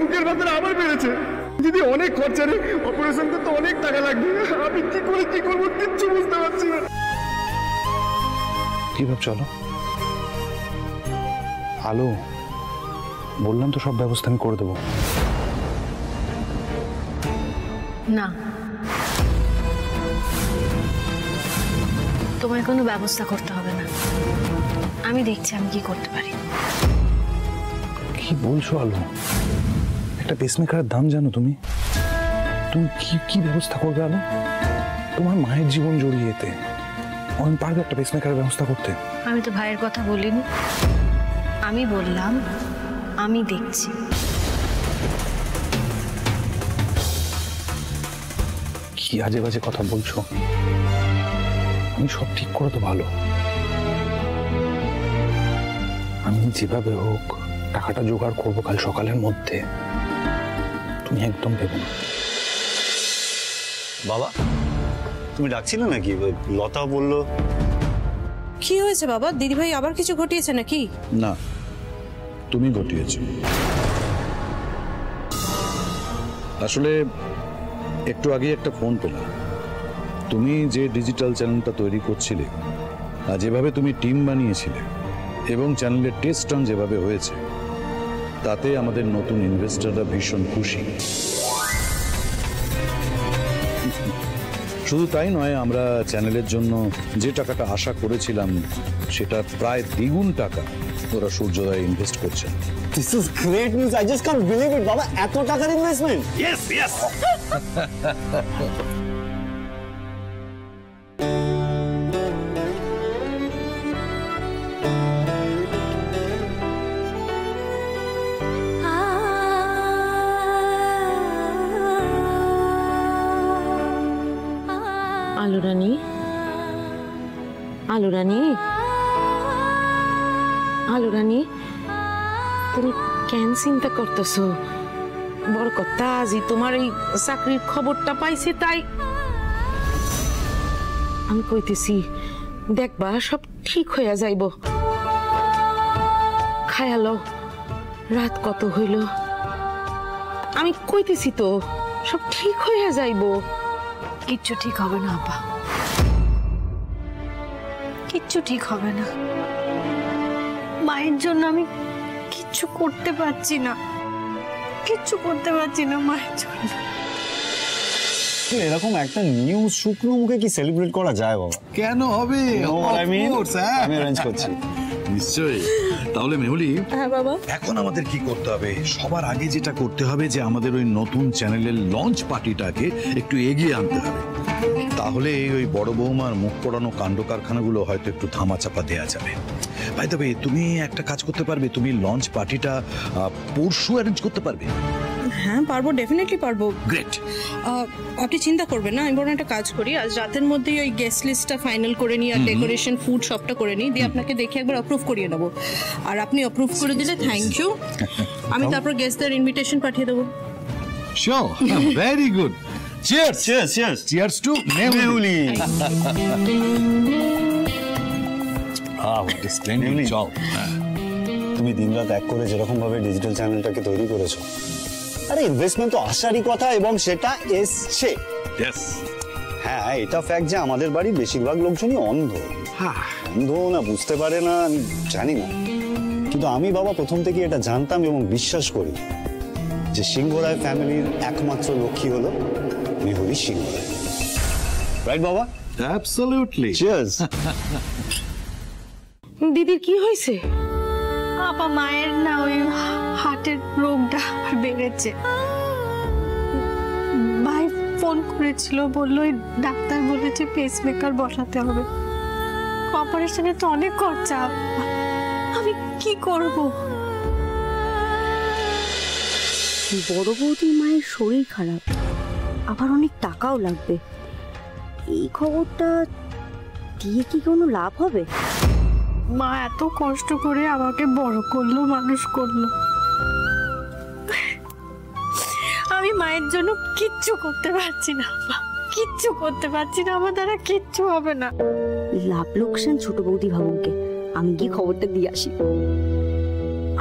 বুকের ভেতরে আবার বেড়েছে। দিদি অনেক খরচা রে, অপারেশন করতে অনেক টাকা লাগবে। আমি কি করবো কিচ্ছু বুঝতে পারছি না। কি ভাব, চলো। আলো, বললাম তো সব ব্যবস্থা আমি করে দেবো। না, তোমার কোনো ব্যবস্থা করতে হবে না, আমি দেখছি আমি কি করতে পারি। কি বলছো আলো? একটা পেসমেকারের দাম জানো তুমি? তুমি কি ব্যবস্থা করবে আলো? তোমার মায়ের জীবন জড়িয়ে এতে, আমি পারবে একটা পেসমেকারের ব্যবস্থা করতে? আমি তো ভাইয়ের কথা বলিনি, আমি বললাম আমি দেখছি। কি আজে বাজে কথা বলছো? আমি সব ঠিক করে তো ভালো, আমি যেভাবে হোক টাকাটা জোগাড় করবো কাল সকালের মধ্যে, তুমি একদম ভেবো না। বাবা, তুমি ডাকছিলে নাকি? লতা বললো। কি হয়েছে বাবা? দিদিভাই আবার কিছু ঘটিয়েছে নাকি? না, তুমি ঘটিয়েছো। আসলে একটু আগে একটা ফোন পেলাম। তুমি যে ডিজিটাল চ্যানেলটা তৈরি করছিলে আর যেভাবে তুমি টিম বানিয়েছিলে এবং চ্যানেলের টেস্ট রান যেভাবে হয়েছে, তাতে আমাদের নতুন ইনভেস্টররা ভীষণ খুশি। শুধু তাই নয়, আমরা চ্যানেলের জন্য যে টাকাটা আশা করেছিলাম সেটা প্রায় দ্বিগুণ টাকা ওরা সূর্যোদয়ে ইনভেস্ট করছে। This is great news. I just can't believe it, বাবা। এত টাকার ইনভেস্টমেন্ট? Yes, yes. আলো রানী, আলো রানী, আলো রানী, তুমি কেন চিন্তা করতেছো? বড় কথা, আজই তোমার এই চাকরির খবরটা পাইছি, তাই আমি কইতেছি দেখবা সব ঠিক হইয়া যাইব। খায়ালো, রাত কত হইল, আমি কইতেছি তো সব ঠিক হইয়া যাইব। কিচ্ছু ঠিক হবে না আপা, কিচ্ছু ঠিক হবে না। মায়ের জন্য আমি কিচ্ছু করতে পারছি না, কিচ্ছু করতে পারছি না মায়ের জন্য। এরকম একটা নিউজ শুকনো মুখে কি সেলিব্রেট করা যায় বাবা? কেন হবে? আমি অ্যারেঞ্জ করছি। নিশ্চয়ই। তাহলে মেহুলি, হ্যাঁ বাবা। এখন আমাদের কি করতে হবে? সবার আগে যেটা করতে হবে যে আমাদের ওই নতুন চ্যানেলের লঞ্চ পার্টিটাকে একটু এগিয়ে আনতে হবে। তাহলে ওই বড় বৌমার মুখ পোড়ানো কাণ্ড কারখানাগুলো হয়তো একটু ধামাচাপা দেওয়া যাবে। ভাই, তবে তুমি একটা কাজ করতে পারবে? তুমি লঞ্চ পার্টিটা পরশু অ্যারেঞ্জ করতে পারবে? হ্যাঁ পারবো, ডেফিনেটলি পারবো। গ্রেট। আপনি চিন্তা করবেন না, আমি বরং একটা কাজ করি, আজ রাতের মধ্যেই ওই গেস্ট লিস্টটা ফাইনাল করে নিই আর ডেকোরেশন ফুড সবটা করে নিই, দিয়ে আপনাকে দেখে একবার অ্যাপ্রুভ করিয়ে নেবো। আর আপনি অ্যাপ্রুভ করে দিলে থ্যাংক ইউ, আমি তারপর গেস্টদের ইনভিটেশন পাঠিয়ে দেবো। Sure, very good. Cheers, cheers, cheers. Cheers to Mehuli. What is splendid job. তুমি দিনরাত এক করে যেরকম ভাবে ডিজিটাল চ্যানেলটাকে তৈরি করেছো, আরে ইনভেস্টমেন্ট তো আসারই কথা, এবং সেটা এসছে। ইয়েস। হ্যাঁ, এটা ফ্যাক্ট যে আমাদের বাড়ির বেশিরভাগ লোকজনই অন্ধ। অন্ধ না বুঝতে পারে না আমি জানি না, কিন্তু আমি বাবা প্রথম থেকে এটা জানতাম এবং বিশ্বাস করি যে সিংহ রায় ফ্যামিলির একমাত্র লক্ষ্মী হলো মেহুলি সিংহ রায়। রাইট বাবা? অ্যাবসলিউটলি। চিয়ার্স। দিদির কি হয়েছে? আপা মায়ের না ওই হার্টের রোগটা আবার বেড়েছে। ভাই ফোন করেছিল, বললো ওই ডাক্তার বলেছে পেসমেকার বসাতে হবে, অপারেশনে তো অনেক খরচা, আমি কি করব? বড় বৌদি মায়ের শরীর খারাপ, আবার অনেক টাকাও লাগবে, এই খবরটা দিয়ে কি কোনো লাভ হবে? মা এত কষ্ট করে আমাকে বড় করলো, মানুষ করলো, আমি মায়ের জন্য কিচ্ছু করতে পারছি না, কিচ্ছু করতে পারছি না, আমার দ্বারা কিচ্ছু হবে না। লাভ লোকসান ছোট বৌদি ভাবুকে, আমি গিয়ে খবরটা দিয়ে আসি।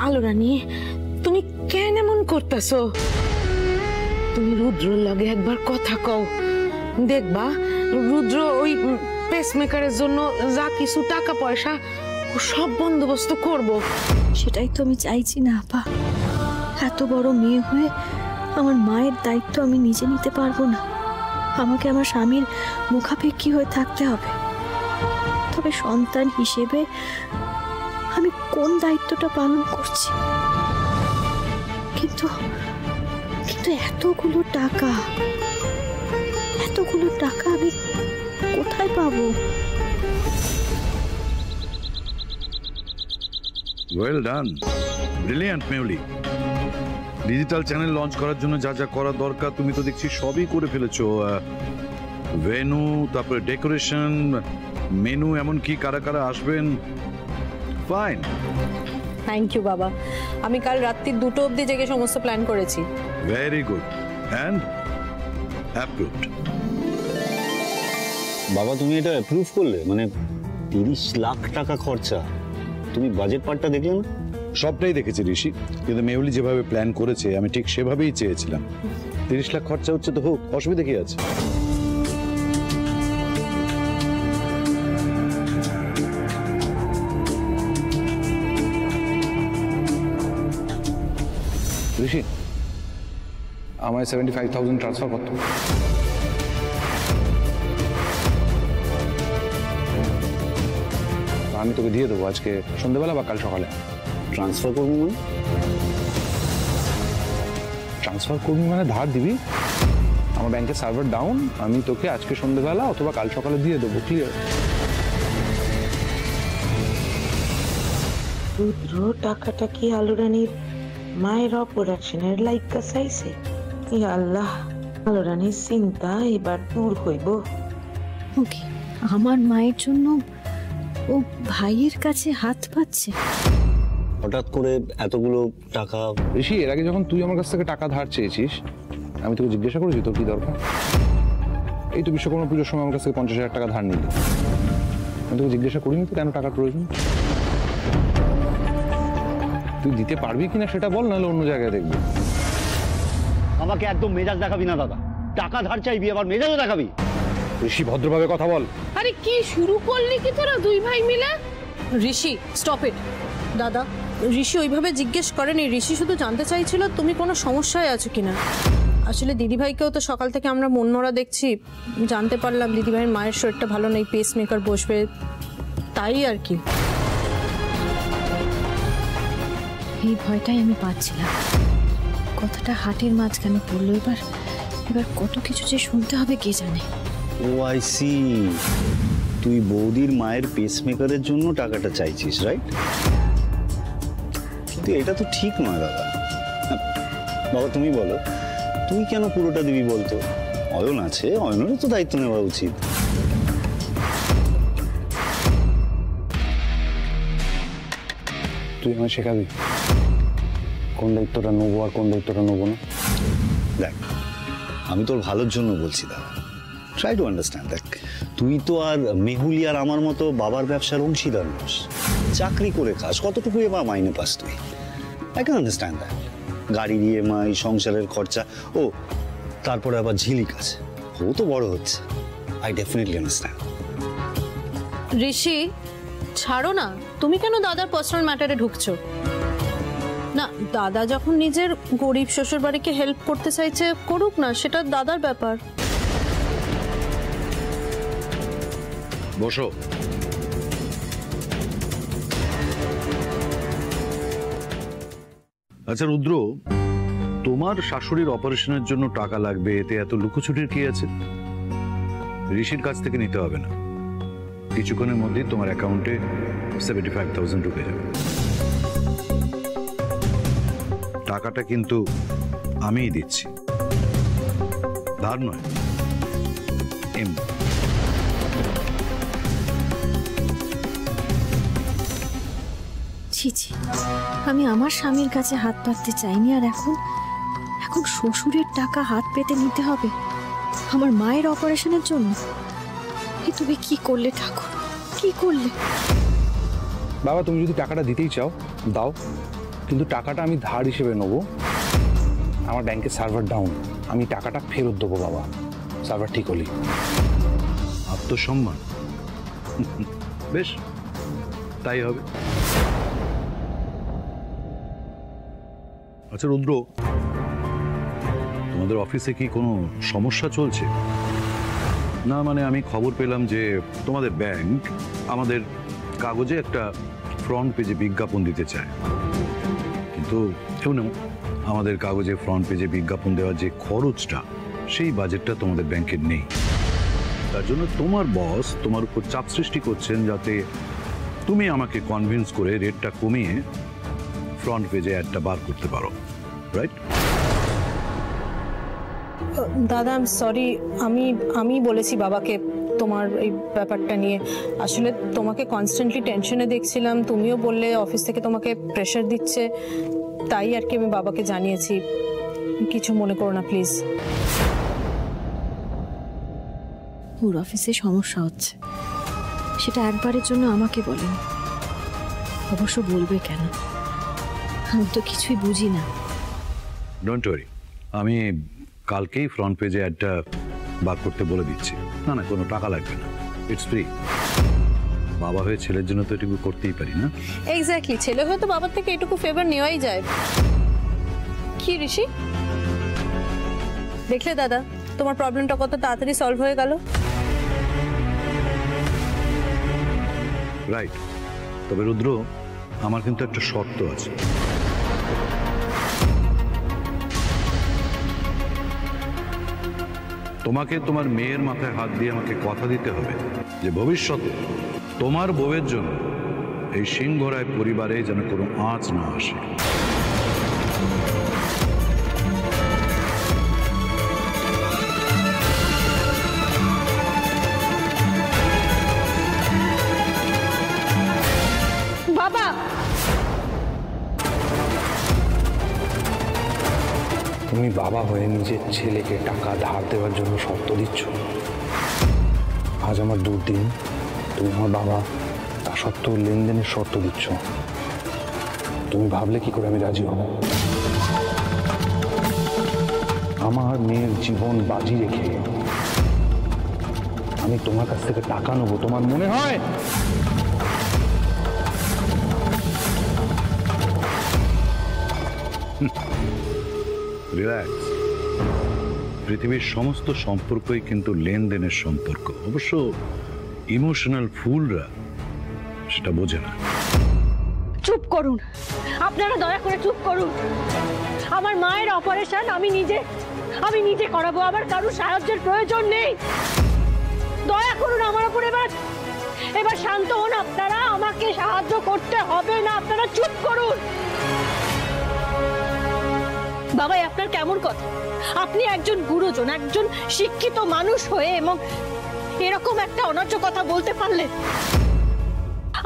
আলো রানী, তুমি কেন এমন করতেছো? তুমি রুদ্রর লগে একবার কথা কও, দেখবা রুদ্র ওই পেসমেকারের জন্য যা কিছু টাকা পয়সা ও সব বন্দোবস্ত করব। সেটাই তো আমি চাইছি না আপা। এত বড় মেয়ে হয়ে আমার মায়ের দায়িত্ব আমি নিজে নিতে পারবো না। আমাকে আমার স্বামীর মুখাপেক্ষী হয়ে থাকতে হবে। তবে সন্তান হিসেবে আমি কোন দায়িত্বটা পালন করছি? কিন্তু কিন্তু এতগুলো টাকা আমি কোথায় পাবো? Well done, brilliant Mehuli. Digital channel launch করার জন্য যা যা করা দরকার তুমি তো দেখছি সবই করে ফেলেছো। ভেন্যু, তারপরে ডেকোরেশন, মেনু, এমনকি কারা কারা আসবেন। ফাইন। থ্যাংক ইউ বাবা, আমি কাল রাত্রি 2টো অবধি জেগে সমস্ত প্ল্যান করেছি। Very good and approved. বাবা তুমি এটা অ্যাপ্রুভ করলে? মানে 30 লাখ টাকা খরচা, তুমি বাজেট পার্টটা দেখলে না? সবটাই দেখেছি ঋষি, কিন্তু মেহুলি যেভাবে প্ল্যান করেছে আমি ঠিক সেভাবেই চেয়েছিলাম। 30 লাখ খরচা হচ্ছে তো হোক, অসুবিধা কি আছে? ঋষি, আমায় 75,000 ট্রান্সফার করতো। আমি তোকে দিয়ে দেবো আজকে সন্ধ্যেবেলা বা কাল সকালে। ট্রান্সফার করবো মানে? ট্রান্সফার করবি মানে ধার দিবি। আমার ব্যাংকের সার্ভার ডাউন, আমি তোকে আজকে সন্ধ্যেবেলা অথবা কাল সকালে দিয়ে দেবো। ক্লিয়ার? রুদ্র টাকাটা কি আলোরানীর মায়ের অপারেশনের লাইকা চাইছে? ই আল্লাহ, আলোরানীর চিন্তা এবার দূর হইব। ওকে, আমার মায়ের জন্য ও ভাইয়ের কাছে হাত পাচ্ছে। হঠাৎ করে এতগুলো টাকা? ঋষি, এর আগে যখন তুই আমার কাছ থেকে টাকা ধার চেয়েছিস আমি তোকে জিজ্ঞাসা করেছি তোর কি দরকার? এই তো বিশ্বকর্মা পুজোর সময় আমার কাছ থেকে 50,000 টাকা ধার নিলি। আমি তোকে জিজ্ঞাসা করিনি তো কেন টাকার প্রয়োজন। তুই দিতে পারবি কিনা সেটা বল, নাহলে অন্য জায়গায় দেখবি। আমাকে একদম মেজাজ দেখাবি না দাদা। টাকা ধার চাইবি আবার মেজাজও দেখাবি? ঋষি, ভদ্রভাবে কথা বল। আরে কি শুরু করলি কি তোরা দুই ভাই মিলে? ঋষি স্টপ ইট। দাদা, ঋষি ওইভাবে জিজ্ঞেস করেনি। ঋষি শুধু জানতে চাইছিল তুমি কোনো সমস্যায় আছো কিনা। আসলে দিদিভাইকেও তো সকাল থেকে আমরা মনমরা দেখছি, জানতে পারলাম দিদিভাইয়ের মায়ের শরীরটা ভালো নেই, পেসমেকার বসবে, তাই আর কি। এই ভয়টাই আমি পাচ্ছিলাম। কথাটা হাটের মাঝখানে পড়লো। এবার কত কিছু যে শুনতে হবে কে জানে। ও আই সি, তুই বৌদির মায়ের পেসমেকারের জন্য টাকাটা চাইছিস, রাইট? কিন্তু এটা তো ঠিক নয় দাদা। বাবা তুমি বলো, তুই কেন পুরোটা দিবি বলতো? অয়ন আছে, অয়নেরও তো দায়িত্ব নেওয়া উচিত। তুই আমায় শেখাবি কোন দায়িত্বটা নেবো আর কোন দায়িত্বটা নেবো না। দেখ, আমি তোর ভালোর জন্য বলছি দাদা, ট্রাই টু আন্ডারস্ট্যান্ড। দেখ, তুই তো আর মেহুলি আর আমার মতো বাবার ব্যবসার অংশীদার নস। চাকরি করে খাস, কতটুকু এবার মাইনে পাস তুই? I can understand that. গাড়ির ইএমআই, সংসারের খরচা, ও তারপরে আবার ঝিলিক আছে, ও তো বড় হচ্ছে। I definitely understand. ঋষি ছাড়ো না, তুমি কেন দাদার পার্সোনাল ম্যাটারে ঢুকছো? না, দাদা যখন নিজের গরিব শ্বশুর বাড়িকে হেল্প করতে চাইছে করুক না, সেটা দাদার ব্যাপার। বসো। আচ্ছা রুদ্র, তোমার শাশুড়ির অপারেশনের জন্য টাকা লাগবে, এতে এত লুকোচুরির কি আছে? ঋষির কাছ থেকে নিতে হবে না, কিছুক্ষণের মধ্যেই তোমার অ্যাকাউন্টে 75,000 ঢুকে যাবে। টাকাটা কিন্তু আমিই দিচ্ছি, ধার নয়, এমনি। ছি ছি, আমি আমার স্বামীর কাছে হাত পাততে চাইনি, আর এখন শ্বশুরের টাকা হাত পেতে নিতে হবে আমার মায়ের অপারেশনের জন্য। এ তুমি কি করলে ঠাকুর, কি করলে? বাবা, তুমি যদি টাকাটা দিতেই চাও দাও, কিন্তু টাকাটা আমি ধার হিসেবে নেবো, আমার ব্যাংকের সার্ভার ডাউন, আমি টাকাটা ফেরত দেবো বাবা, সার্ভার ঠিক হলি। আত্মসম্মান, বেশ তাই হবে। আচ্ছা রুদ্র, তোমাদের অফিসে কি কোনো সমস্যা চলছে? না মানে আমি খবর পেলাম যে তোমাদের ব্যাংক আমাদের কাগজে একটা ফ্রন্ট পেজে বিজ্ঞাপন দিতে চায়, কিন্তু শুনো, আমাদের কাগজে ফ্রন্ট পেজে বিজ্ঞাপন দেওয়ার যে খরচটা, সেই বাজেটটা তোমাদের ব্যাংকের নেই। তার জন্য তোমার বস তোমার উপর চাপ সৃষ্টি করছেন যাতে তুমি আমাকে কনভিন্স করে রেটটা কমিয়ে ফ্রন্ট পেজে অ্যাডটা বার করতে পারো, রাইট? দাদা আই এম সরি, আমি বলেছি বাবাকে তোমার এই ব্যাপারটা নিয়ে। আসলে তোমাকে কনস্ট্যান্টলি টেনশনে দেখছিলাম, তুমিও বললে অফিস থেকে তোমাকে প্রেশার দিচ্ছে, তাই আর কি আমি বাবাকে জানিয়েছি। কিছু মনে করো না প্লিজ। ওর অফিসে সমস্যা হচ্ছে, সেটা একবারের জন্য আমাকে বলেন, অবশ্য বলবে কেন? আমি তো কিছুই বুঝি না। ডোন্ট ওয়ারি, আমি কালকেই ফ্রন্ট পেজে অ্যাডটা বার করতে বলে দিচ্ছি। না না, কোনো টাকা লাগবে না, ইটস ফ্রি। বাবা হয়ে ছেলের জন্য তো এটুকু করতেই পারি না? এক্স্যাক্টলি, ছেলে হয়ে তো বাবার থেকে এটুকু ফেভার নেওয়াই যায়। কি ঋষি, দেখলে দাদা তোমার প্রবলেমটা কত তাড়াতাড়ি সলভ হয়ে গেল। রাইট, তবে রুদ্র, আমার কিন্তু একটা শর্ত আছে। তোমাকে তোমার মেয়ের মাথায় হাত দিয়ে আমাকে কথা দিতে হবে যে ভবিষ্যতে তোমার বউয়ের জন্য এই সিংহরায় পরিবারে যেন কোনো আঁচ না আসে। বাবা, তুমি বাবা হয়ে নিজের ছেলেকে টাকা ধার দেওয়ার জন্য শর্ত দিচ্ছ। আজ আমার দুর্দিন, তুমি আমার বাবা, তা সত্ত্বেও লেনদেনের শর্ত দিচ্ছ। তুমি ভাবলে কি করে আমি রাজি হব? আমার মেয়ের জীবন বাজি রেখে আমি তোমার কাছ থেকে টাকা নেবো, তোমার মনে হয়? রিল্যাক্স, পৃথিবীর সমস্ত সম্পর্কই কিন্তু লেনদেনের সম্পর্ক। অবশ্য ইমোশনাল ফুলরা সেটা বোঝে না। চুপ করুন, আপনারা দয়া করে চুপ করুন। আমার মায়ের অপারেশন আমি নিজে করাবো, আমার কারো সাহায্যের প্রয়োজন নেই। দয়া করুন আমার উপর, এবার শান্ত হন আপনারা, আমাকে সাহায্য করতে হবে না, আপনারা চুপ করুন। বাবা, আপনার কেমন কথা? আপনি একজন গুরুজন, একজন শিক্ষিত মানুষ হয়ে এবং এরকম একটা অনার্য কথা বলতে পারলেন?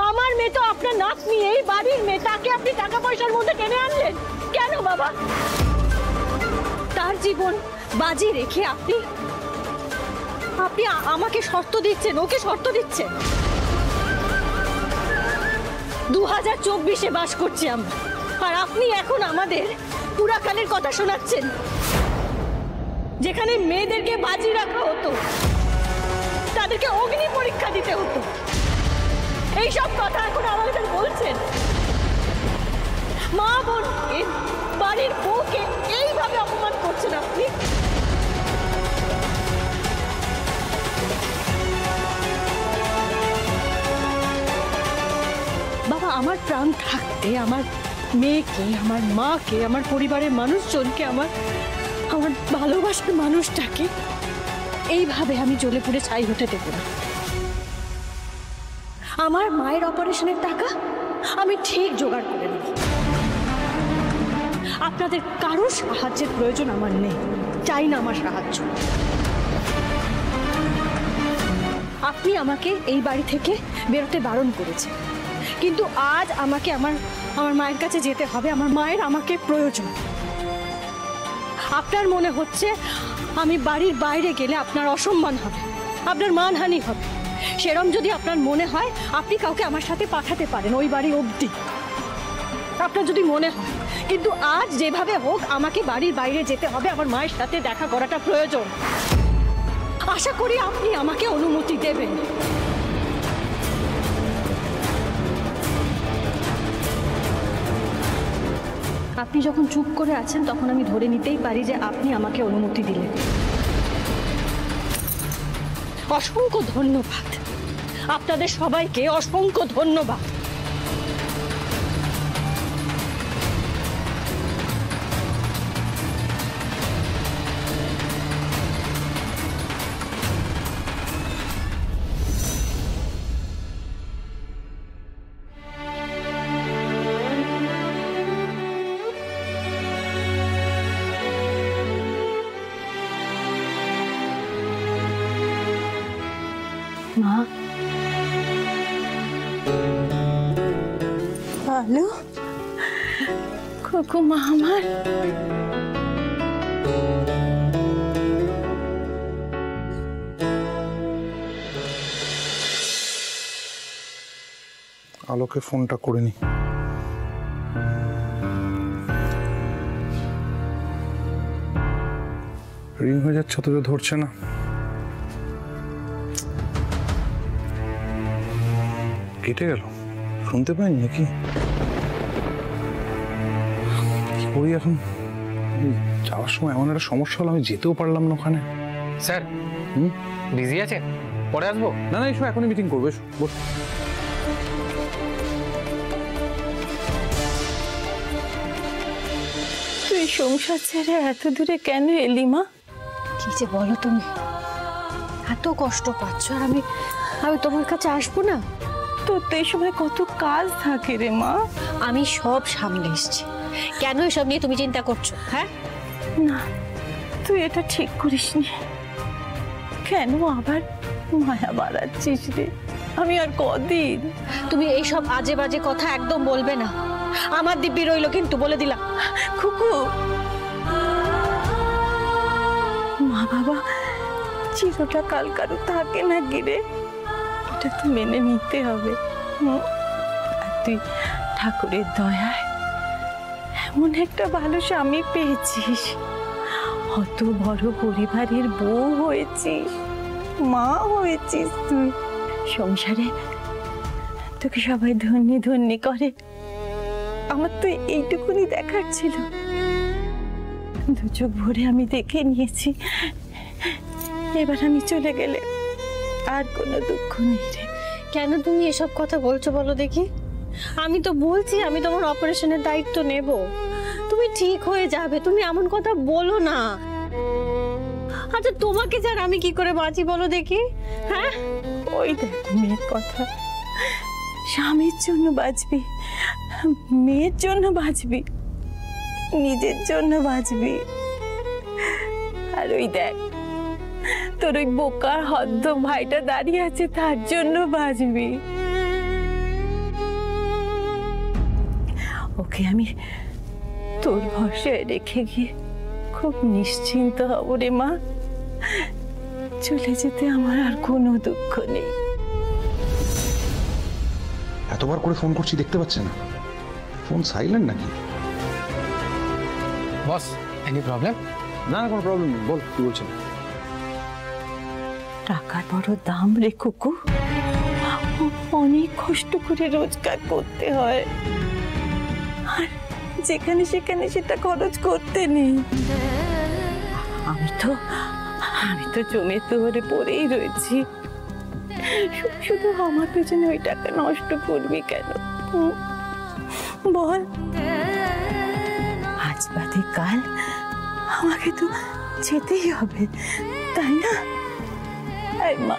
আমার মেয়ে তো আপনার নাতনি, এই বাড়ির মেয়ে, তাকে আপনি টাকা পয়সার মধ্যে টেনে আনলেন কেন বাবা? তার জীবন বাজি রেখে আপনি আমাকে শর্ত দিচ্ছেন, ওকে শর্ত দিচ্ছেন। 2024-এ বাস করছি আমরা, আর আপনি এখন আমাদের পুরাকালের কথা শোনাচ্ছেন, যেখানে মেয়েদেরকে বাজি রাখা হতো, তাদেরকে অগ্নি পরীক্ষা দিতে হতো। এইসব কথা এখন আমাদের বলছেন? মা বোনকে, বাড়ির বউকে এইভাবে অপমান করছেন আপনি। বাবা, আমার প্রাণ থাকতে আমার মেয়েকে, আমার মাকে, আমার পরিবারের মানুষজনকে, আমার ভালোবাসার মানুষটাকে এইভাবে আমি জ্বলে পুড়ে ছাই হতে দেব না। আমার মায়ের অপারেশনের টাকা আমি ঠিক জোগাড় করে নেব। আপনাদের কারো সাহায্যের প্রয়োজন আমার নেই, চাই না আমার সাহায্য। আপনি আমাকে এই বাড়ি থেকে বেরোতে বারণ করেছেন, কিন্তু আজ আমাকে আমার মায়ের কাছে যেতে হবে। আমার মায়ের আমাকে প্রয়োজন। আপনার মনে হচ্ছে আমি বাড়ির বাইরে গেলে আপনার অসম্মান হবে, আপনার মানহানি হবে। সেরম যদি আপনার মনে হয়, আপনি কাউকে আমার সাথে পাঠাতে পারেন ওই বাড়ি অবধি। আপনার যদি মনে হয়, কিন্তু আজ যেভাবে হোক আমাকে বাড়ির বাইরে যেতে হবে, আমার মায়ের সাথে দেখা করাটা প্রয়োজন। আশা করি আপনি আমাকে অনুমতি দেবেন। আপনি যখন চুপ করে আছেন তখন আমি ধরে নিতেই পারি যে আপনি আমাকে অনুমতি দিলেন। অসংখ্য ধন্যবাদ আপনাদের সবাইকে, অসংখ্য ধন্যবাদ। মা, ভালো খুকু মা আমার। আলোকে ফোনটা করে নি। রিং হয়ে যাচ্ছে, অথচ ধরছে না। কেটে গেল, শুনতে পাইনি নাকি? কি করি এখন? যাওয়ার সময় এমন একটা সমস্যা হলো, আমি যেতেও পারলাম না ওখানে। স্যার বিজি আছে, পরে আসবো? না না, এসো, এখনই মিটিং করবো, এসো বসো। তুই সংসার ছেড়ে এত দূরে কেন এলি মা? কি যে বলো তুমি, এত কষ্ট পাচ্ছ আর আমি তোমার কাছে আসবো না? তোর তো এই সময় কত কাজ থাকে রে মা। আমি সব সামলে এসেছি, কেন এসব নিয়ে তুমি চিন্তা করছো? হ্যাঁ না, তুই এটা ঠিক করিসনি। কেন আবার মায়া বাড়াচ্ছিস রে? আমি আর কদিন? তুমি এইসব আজে বাজে কথা একদম বলবে না, আমার দিব্যি রইলো কিন্তু, বলে দিলাম। খুকু, মা বাবা চিরটা কাল কারো থাকে না গিরে, এটা তো মেনে নিতে হবে। আর তুই ঠাকুরের দয়ায় এমন একটা ভালো স্বামী পেয়েছিস, অত বড় পরিবারের বউ হয়েছিস, মা হয়েছিস তুই। সংসারে তোকে সবাই ধন্যি ধন্যি করে, আমার তো এইটুকুনি দেখার ছিল। দু চোখ ভরে আমি দেখে নিয়েছি, এবার আমি চলে গেলে আর কোনো দুঃখ নেই রে। কেন তুমি এসব কথা বলছো বলো দেখি? আমি তো বলছি আমি তোমার অপারেশনের দায়িত্ব নেব, তুমি ঠিক হয়ে যাবে, তুমি এমন কথা বলো না। আচ্ছা তোমাকে যার আমি কি করে বাঁচি বলো দেখি? হ্যাঁ, ওই দেখ মেয়ের কথা, স্বামীর জন্য বাঁচবি, মেয়ের জন্য বাঁচবি, নিজের জন্য বাঁচবি। আর ওই দেখ তোর ওই বোকা হদ্দ ভাইটা দাঁড়িয়ে আছে, তার জন্য বাঁচবি। ওকে আমি তোর ভরসায় রেখে গিয়ে খুব নিশ্চিন্ত হব রে মা। চলে যেতে আমার আর কোনো দুঃখ নেই। এতবার করে ফোন করছি, দেখতে পাচ্ছেন না? ফোন সাইলেন্ট নাকি? বস, এনি প্রবলেম? না না, কোনো প্রবলেম নেই, বল কি বলছেন? টাকার বড় দাম রে কুকু, অনেক কষ্ট করে রোজগার করতে হয়, আর যেখানে সেখানে সেটা খরচ করতে নেই। আমি তো জমে তোরে পড়েই রয়েছি, শুধু আমার পেছনে ওই টাকা নষ্ট করবি কেন বল? আজ বাদে কাল আমাকে তো যেতেই হবে, তাই না? মা,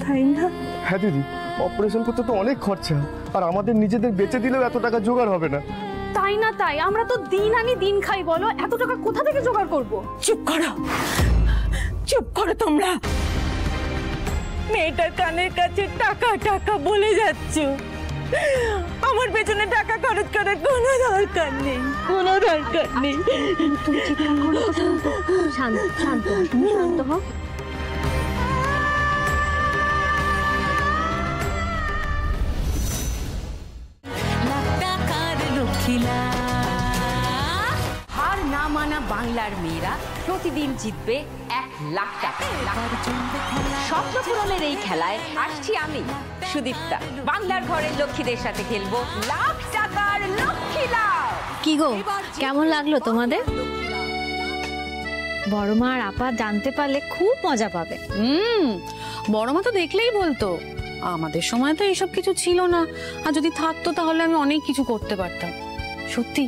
তাই না? হ্যাঁ দিদি, অপারেশন করতে তো অনেক খরচা, আর আমাদের নিজেদের বেঁচে দিলেও এত টাকা জোগাড় হবে না। তাই না? তাই আমরা তো দিন আনি দিন খাই, বলো এত টাকা কোথা থেকে জোগাড় করবো? চুপ করো, চুপ করো তোমরা। মেয়েটার কানের কাছে টাকা টাকা বলে যাচ্ছ, আমার পেছনে টাকা খরচ করার কোনো দরকার নেই, কোনো দরকার নেই। তুমি চিন্তা করো, শান্ত শান্ত তুমি শান্ত হও। হার না মানা বাংলার মেয়েরা প্রতিদিন জিতবে 1 লাখ টাকা। স্বপ্ন পূরণের এই খেলায় আসছি আমি সুদীপ্তা। বাংলার ঘরের লক্ষ্মীদের সাথে খেলবো লাখ টাকার লক্ষ্মী লাভ। কি গো, কেমন লাগলো তোমাদের? বড় মা আর আপা জানতে পারলে খুব মজা পাবে। বড় মা তো দেখলেই বলতো, আমাদের সময় তো এইসব কিছু ছিল না, আর যদি থাকতো তাহলে আমি অনেক কিছু করতে পারতাম। সত্যি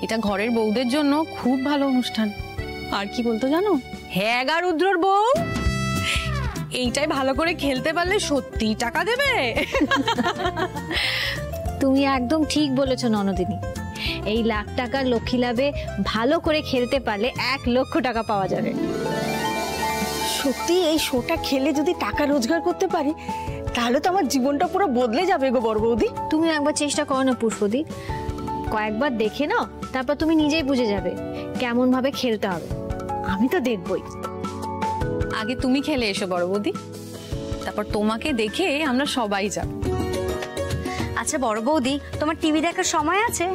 এটা ঘরের বউদের জন্য খুব ভালো অনুষ্ঠান। আর কি বলতো জানো? হ্যাঁ গা রুদ্রর বউ, এইটাই ভালো করে খেলতে পারলে সত্যি টাকা দেবে। তুমি একদম ঠিক বলেছো ননদিনী। এই লাখ টাকার লক্ষ্মী লাভে ভালো করে খেলতে পারলে 1 লক্ষ টাকা পাওয়া যাবে। সত্যি এই শোটা খেলে যদি টাকা রোজগার করতে পারি তাহলে তো আমার জীবনটা পুরো বদলে যাবে গো বড় বৌদি। তুমি একবার চেষ্টা করো না পুষ্পদি, কয়েকবার দেখে নাও, তারপর তুমি নিজেই বুঝে যাবে কেমন ভাবে খেলতে হবে। আমি তো দেখবই। আগে তুমি খেলে এসো বড় বৌদি, তারপর তোমাকে দেখে আমরা সবাই যাব। আচ্ছা বড় বৌদি, তোমার টিভি দেখার সময় আছে?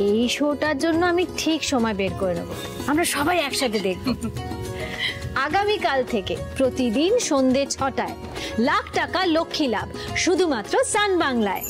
এই শোটার জন্য আমি ঠিক সময় বের করে নেব, আমরা সবাই একসাথে দেখব। আগামীকাল থেকে প্রতিদিন সন্ধ্যে 6টায় লাখ টাকা লক্ষ্মী লাভ, শুধুমাত্র সান বাংলায়।